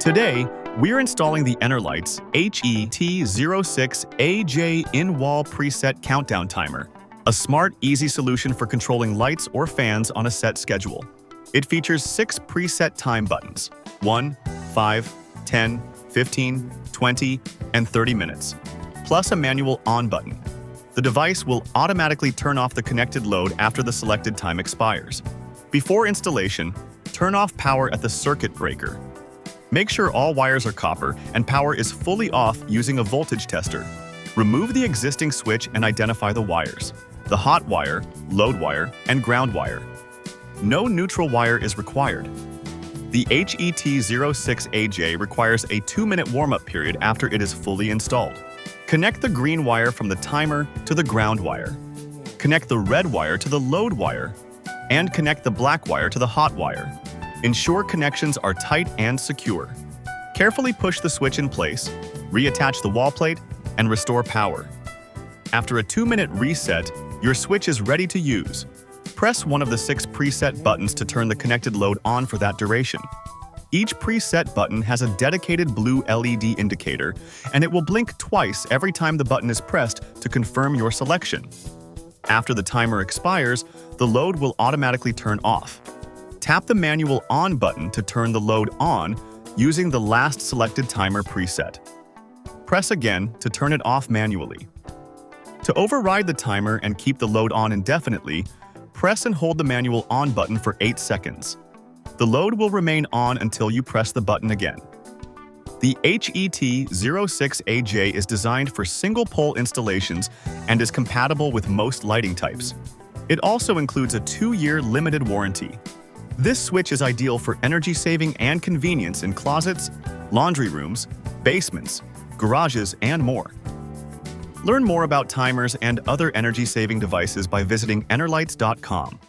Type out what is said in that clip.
Today, we're installing the Enerlites HET06A-J in-wall preset countdown timer, a smart, easy solution for controlling lights or fans on a set schedule. It features 6 preset time buttons: 1, 5, 10, 15, 20, and 30 minutes, plus a manual on button. The device will automatically turn off the connected load after the selected time expires. Before installation, turn off power at the circuit breaker. Make sure all wires are copper and power is fully off using a voltage tester. Remove the existing switch and identify the wires: the hot wire, load wire, and ground wire. No neutral wire is required. The HET06A-J requires a 2-minute warm-up period after it is fully installed. Connect the green wire from the timer to the ground wire. Connect the red wire to the load wire, and connect the black wire to the hot wire. Ensure connections are tight and secure. Carefully push the switch in place, reattach the wall plate, and restore power. After a 2-minute reset, your switch is ready to use. Press one of the 6 preset buttons to turn the connected load on for that duration. Each preset button has a dedicated blue LED indicator, and it will blink twice every time the button is pressed to confirm your selection. After the timer expires, the load will automatically turn off. Tap the manual on button to turn the load on using the last selected timer preset. Press again to turn it off manually. To override the timer and keep the load on indefinitely, press and hold the manual on button for 8 seconds. The load will remain on until you press the button again. The HET06A-J is designed for single-pole installations and is compatible with most lighting types. It also includes a 2-year limited warranty. This switch is ideal for energy saving and convenience in closets, laundry rooms, basements, garages, and more. Learn more about timers and other energy-saving devices by visiting Enerlites.com.